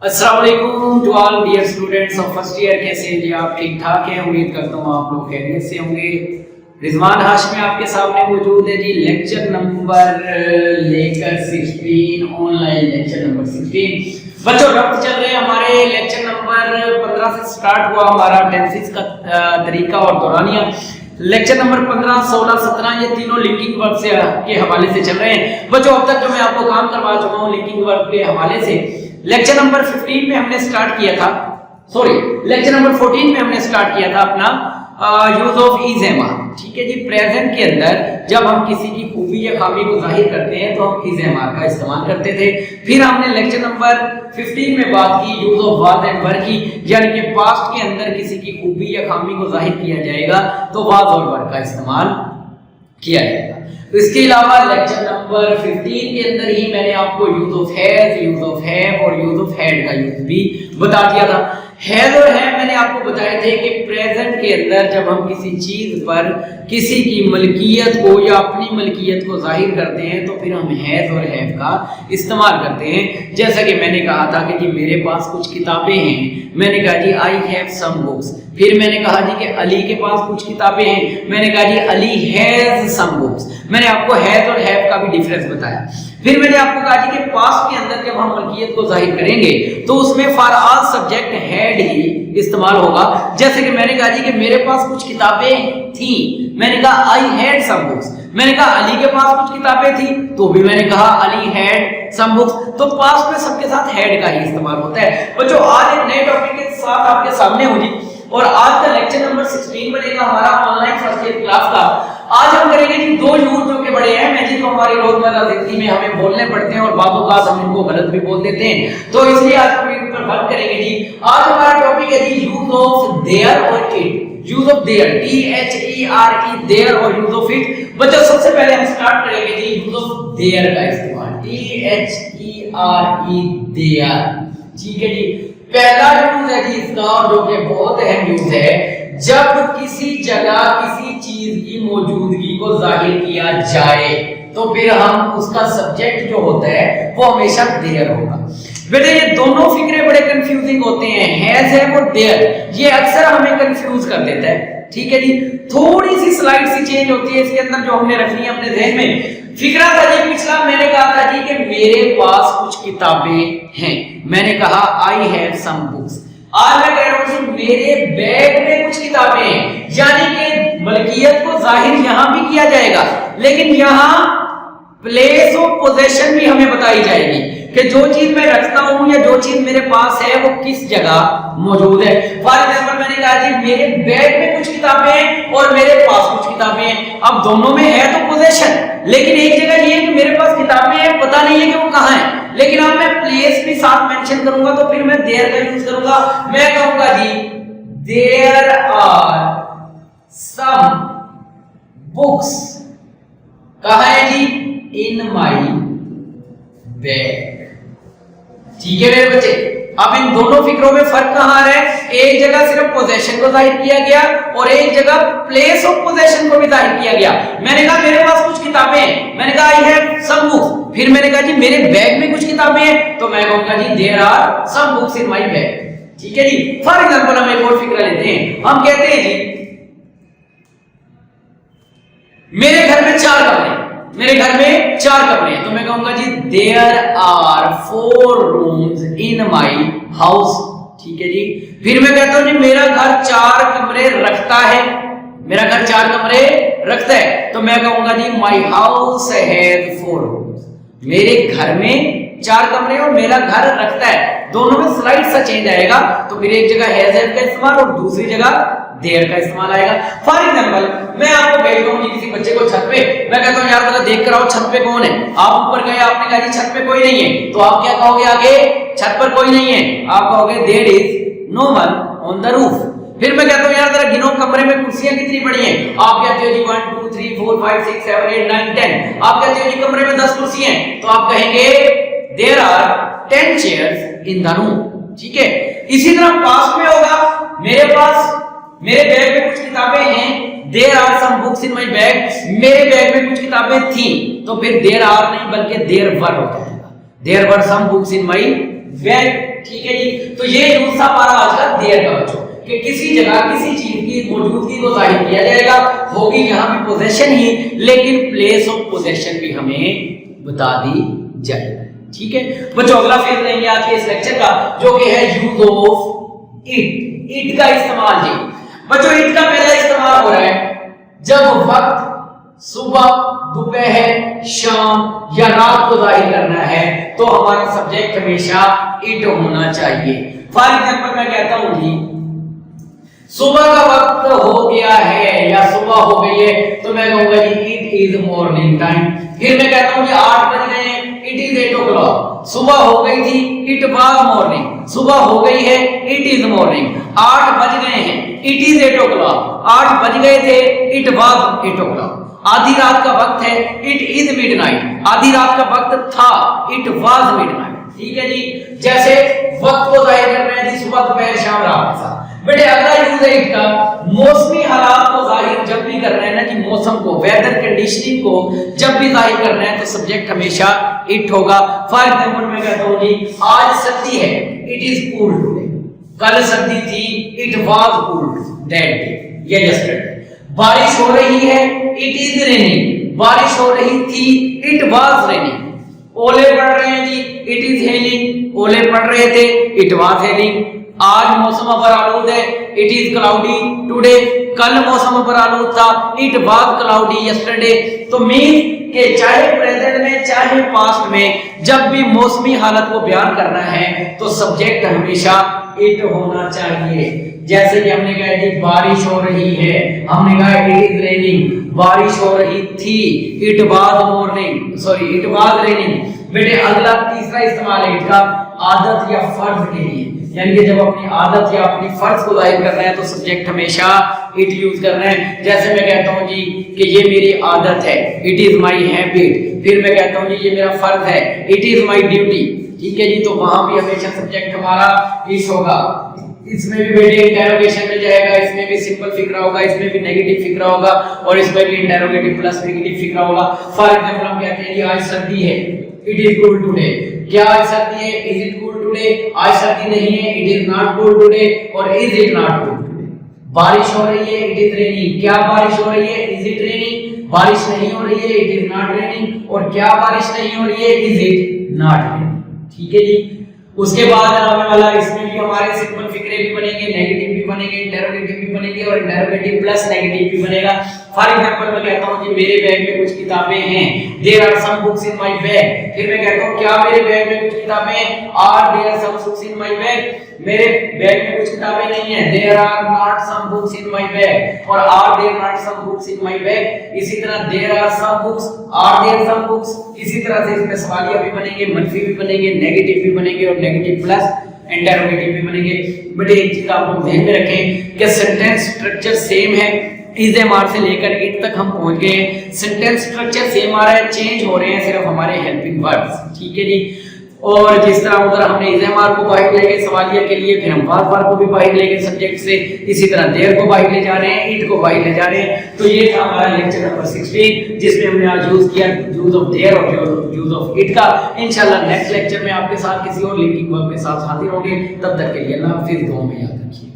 अस्सलाम वालेकुम to all dear students of first year. कैसे हैं जी आप? ठीक ठाक हैं? उम्मीद करता हूँ आप लोग खैरियत से होंगे। रिजवान हाशमी आपके सामने मौजूद है जी। लेक्चर नंबर लेकर 16, ऑनलाइन लेक्चर नंबर 16। बच्चों रफ्त चल रहे हैं हमारे। लेक्चर नंबर 15 से स्टार्ट हुआ हमारा टेंसेस का तरीका और दौरानिया। लेक्चर नंबर 15, 16, 17 ये तीनों लिंकिंग वर्ब से के हवाले से चल रहे हैं। बच्चों अब तक जो मैं आपको काम करवा चुका हूँ लिंकिंग वर्ब के हवाले से, लेक्चर नंबर 15 में हमने स्टार्ट किया था, लेक्चर नंबर 14 में हमने स्टार्ट किया था अपना use of is am are. ठीक है जी। प्रेजेंट के अंदर जब हम किसी की खूबी या खामी को जाहिर करते हैं तो हम इज एम आर का इस्तेमाल करते थे। फिर हमने लेक्चर नंबर 15 में बात की यूज ऑफ वाज एंड वर की, यानी कि पास्ट के अंदर किसी की खूबी या खामी को जाहिर किया जाएगा तो वाज और वर का इस्तेमाल किया जाएगा। तो इसके अलावा लेक्चर नंबर 15 के अंदर ही मैंने आपको use of has, use of have और यूज ऑफ हैड का यूज भी बता दिया था। हैज और हैव मैंने आपको बताए थे कि प्रेजेंट के अंदर जब हम किसी चीज पर किसी की मलकियत को या अपनी मलकियत को जाहिर करते हैं तो फिर हम हैज और हैव का इस्तेमाल करते हैं। जैसा कि मैंने कहा था कि जी मेरे पास कुछ किताबें हैं, मैंने कहा जी आई हैव सम बुक्स। फिर मैंने कहा जी कि अली के पास कुछ किताबें हैं, मैंने कहा जी अली हैज सम बुक्स। मैंने आपको हैज और हैव का भी डिफरेंस बताया। फिर मैंने आपको कहा जी कि पास्ट के अंदर जब हम मलकियत को जाहिर करेंगे तो उसमें for all subject had he इस्तेमाल होगा। जैसे कि मैंने कहा जी कि मेरे पास कुछ किताबें थी, मैंने कहा आई हैड सम बुक्स। मैंने कहा अली के पास कुछ किताबें थी तो भी मैंने कहा अली हैड सम बुक्स। तो पास्ट में सबके साथ हैड का ही इस्तेमाल होता है। बच्चों आज एक नए टॉपिक के साथ आपके सामने हूं जी, और आज का लेक्चर नंबर 16 बनेगा हमारा ऑनलाइन फर्स्ट ईयर क्लास का। आज हम करेंगे जी दो यूज जो के बड़े हैं मैं जी, जो हमारी रोजमर्रा जिंदगी में हमें बोलने पड़ते हैं और बातों का हम इनको गलत भी बोल देते हैं, तो इसलिए आज हम इन पर वर्क करेंगे जी। आज हमारा टॉपिक है जी यूज ऑफ देयर और it. Use of there, THERE, there और यूज ऑफ इट। बच्चों सबसे पहले हम स्टार्ट करेंगे जी यूज ऑफ देयर का इस्तेमाल, THERE, देयर। ठीक है जी। पहला यूज है जी इसका, और जो कि बहुत अहम यूज है, जब किसी जगह किसी चीज की मौजूदगी को जाहिर किया जाए तो फिर हम उसका सब्जेक्ट जो होता है वो हमेशा देयर होगा। बेटे ये दोनों फिक्रे बड़े कंफ्यूजिंग होते हैं, हैज है और देयर, ये अक्सर हमें कंफ्यूज कर देता है। ठीक है जी। थोड़ी सी स्लाइड सी चेंज होती है इसके अंदर जो हमने रखनी है अपने ध्यान में। फिक्रा था जी पिछला, मैंने कहा था जी कि मेरे पास कुछ किताबें हैं, मैंने कहा आई हैव सम बुक्स। आज मैं कह रहा हूं जी मेरे बैग में कुछ किताबें हैं, यानी कि मलकियत को जाहिर यहां भी किया जाएगा, लेकिन यहां प्लेस ऑफ पोजेशन भी हमें बताई जाएगी कि जो चीज मैं रखता हूं या जो चीज मेरे पास है वो किस जगह मौजूद है। फॉर एग्जांपल मैंने कहा जी मेरे बैग में कुछ किताबें हैं और मेरे पास कुछ किताबें हैं। अब दोनों में है तो पोजीशन, लेकिन एक जगह ये है कि मेरे पास किताबें हैं, पता नहीं है कि वो कहां है। लेकिन अब मैं प्लेस भी साथ मेंशन करूंगा तो फिर मैं देयर का यूज करूंगा। मैं कहूंगा जी देयर आर सम बुक्स। कहां है जी? इन माय बैग। ठीक है मेरे बच्चे। अब इन दोनों फिक्रों में फर्क कहां आ रहा है? एक जगह सिर्फ पोजेशन को जाहिर किया गया और एक जगह प्लेस ऑफ पोजेशन को भी जाहिर किया गया। मैंने कहा मेरे पास कुछ किताबें हैं, मैंने कहा आई हैव सम बुक्स। फिर मैंने कहा जी मेरे बैग में कुछ किताबें हैं, तो मैं कहूंगा जी there are some books in my bag. ठीक है जी। फॉर एग्जांपल हम एक और फिक्रा लेते हैं। हम कहते हैं जी मेरे घर में 4 कमरे हैं, मेरे घर में 4 कमरे हैं, तो मैं कहूंगा जी there are 4 rooms in my house. ठीक है जी। फिर मैं कहता हूं जी मेरा घर 4 कमरे रखता है, मेरा घर 4 कमरे रखता है, तो मैं कहूंगा जी माय हाउस हैज 4 रूम्स। मेरे घर में 4 कमरे और मेरा घर रखता है, दोनों में स्लाइड सा चेंज आएगा। तो फिर एक जगह हैज का इस्तेमाल और दूसरी जगह देयर का इस्तेमाल आएगा। फॉर एग्जांपल मैं आपको भेजता हूं किसी बच्चे को छत पे, मैं कहता हूं यार जरा देख कर आओ छत पे कौन है। आप ऊपर गए, आपने कहा जी छत पे कोई नहीं है, तो आप क्या कहोगे आगे? छत पर कोई नहीं है, आप कहोगे there is no one on the roof. फिर मैं कहता हूं यार जरा गिनो कमरे में कुर्सियां कितनी पड़ी हैं, आप कहते हो जी 1 2 3 4 5 6 7 8 9 10। आप कहते हो जी कमरे में 10 कुर्सियां हैं, तो आप कहेंगे there are 10 chairs in the room. ठीक है। इसी तरह पास में होगा, मेरे बैग में कुछ किताबें हैं, there are some books in my bag. मेरे बैग में कुछ किताबें थी, तो फिर देयर आर नहीं बल्कि देयर वर हो जाएगा, there were some books in my where, ठीक है जी। तो ये यूज था हमारा आज का देयर का बच्चों, कि किसी जगह किसी चीज की मौजूदगी को जाहिर किया जाएगा, होगी यहाँ भी पोजेशन ही, लेकिन प्लेस ऑफ पोजेशन भी हमें बता दी जाएगी, ठीक है बच्चों। अगला फेज लेंगे आज के इस लेक्चर का, जो कि है यूज ऑफ इट। इट का इस्तेमाल जी बच्चों, इट का पहला इस्तेमाल हो रहा है जब वक्त सुबह, दोपहर, शाम या रात को जाहिर करना है, तो हमारा सब्जेक्ट हमेशा इट होना चाहिए। फॉर एग्जांपल मैं कहता हूं जी सुबह का वक्त हो गया है या सुबह हो गई है, तो मैं कहूंगा जी इट इज मॉर्निंग टाइम। फिर मैं कहता हूं जी 8 बज गए हैं, इट इज 8 o'clock। सुबह हो गई थी, इट वाज मॉर्निंग। सुबह हो गई है, इट इज मॉर्निंग। 8 बज गए हैं, इट इज 8 o'clock। 8 बज गए थे, इट वाज 8 o'clock। आधी रात का वक्त है, इट इज मिडनाइट। आधी रात का वक्त था, इट वाज मिडनाइट, ठीक है जी। जैसे वक्त को जाहिर करना है जी सुबह, दोपहर, शाम, रात के साथ। बेटे अगला यूज है इट का मौसमी हालात को जाहिर जब भी करना है ना जी, मौसम को, वेदर कंडीशनिंग को जब भी जाहिर करना है, तो सब्जेक्ट हमेशा इट होगा। फॉर एग्जांपल मैं कहता हूं जी आज सर्दी है, इट इज कूल टुडे। कल सर्दी थी, it was cool that day या यस्टरडे। बारिश हो रही है, इट इज रेनिंग। बारिश हो रही थी, इट वाज रेनिंग। ओले पड़ रहे हैं जी, इट इज हेलिंग। ओले पड़ रहे थे, इट वाज हेलिंग। आज मौसम पर आलूद है, इट इज क्लाउडी टुडे। कल मौसम पर आलूद था, इट वाज क्लाउडी यस्टरडे। तो मीन कि चाहे प्रेजेंट में चाहे पास्ट में जब भी मौसमी हालत को बयान करना है, तो सब्जेक्ट हमेशा इट होना चाहिए। जैसे कि हमने कहा कि बारिश हो रही है, हमने कहा इट इज रेनिंग। बारिश हो रही थी, it was morning, sorry it was raining. बेटे अगला तीसरा इस्तेमाल है इट का आदत या फर्ज के लिए, यानी कि जब अपनी आदत या अपनी फर्ज को जाहिर करना है, तो सब्जेक्ट हमेशा इट यूज करना है। जैसे मैं कहता हूं जी कि ये मेरी आदत है, इट इज माय हैबिट। फिर मैं कहता हूं जी ये मेरा फर्ज है, इट इज माय ड्यूटी, ठीक है जी। तो वहां भी हमेशा सब्जेक्ट हमारा इट होगा। इसमें भी बेटे इंटरोगेशन में जाएगा, इसमें भी सिंपल फिक्रा होगा, इसमें भी नेगेटिव फिक्रा होगा, और इसमें भी इंटरोगेटिव प्लस नेगेटिव फिक्रा होगा। फॉर एग्जांपल हम कहते हैं जी आज सर्दी है, इट इज कूल टुडे। क्या आज सर्दी है, इज इट कूल टुडे। आज सर्दी नहीं है, it is not cool today, और is it not cool today. बारिश हो रही है, इट इज रेनिंग। क्या बारिश हो रही है, इज इट रेनिंग। बारिश नहीं हो रही है, इट इज नॉट रेनिंग, और क्या बारिश नहीं हो रही है, इज इट नॉट रेनिंग, ठीक है जी। उसके बाद आने वाला इसमें भी हमारे सिंपल फिक्रे भी बनेंगे, नेगेटिव भी बनेंगे, इंटरोगेटिव भी बनेंगे, और इंटरोगेटिव प्लस नेगेटिव भी बनेगा। फॉर एग्जांपल मैं कहता हूं कि मेरे बैग में कुछ किताबें हैं, there are some books in my bag. फिर मैं कहता हूं क्या मेरे बैग में कुछ किताबें हैं, are there some books in my bag. मेरे बैग में कुछ किताबें नहीं है, there are not some books in my bag, और are there not some books in my bag. इसी तरह there are some books, are there some books. इसी तरह से इसमें सवालिया भी बनेंगे, मनफी भी बनेंगे, नेगेटिव भी बनेंगे, और नेगेटिव प्लस इंटरोगेटिव भी बनेंगे। बट एक चीज आप लोग ध्यान में रखें कि सेंटेंस स्ट्रक्चर सेम है, इज एम आर से लेकर इट तक हम पहुंच गए हैं। सेंटेंस स्ट्रक्चर सेम आ रहा है, चेंज हो रहे हैं सिर्फ हमारे हेल्पिंग वर्ड्स, ठीक है जी। और जिस तरह उधर हमने इज एम आर को बाहर ले गए सवालिया के लिए, फिर हम वाज वार को भी बाहर ले गए सब्जेक्ट से, इसी तरह देयर को बाहर ले जा रहे हैं, इट को बाहर ले जा रहे हैं। तो ये था हमारा लेक्चर नंबर 16, जिसमें हमने आज यूज किया यूज ऑफ देयर और यूज ऑफ इट का। इंशाल्लाह नेक्स्ट लेक्चर में आपके साथ किसी और लिंकिंग वर्ब के साथ हाजिर होंगे। तब तक के लिए अल्लाह हाफिज़, दुआ में याद रखिए।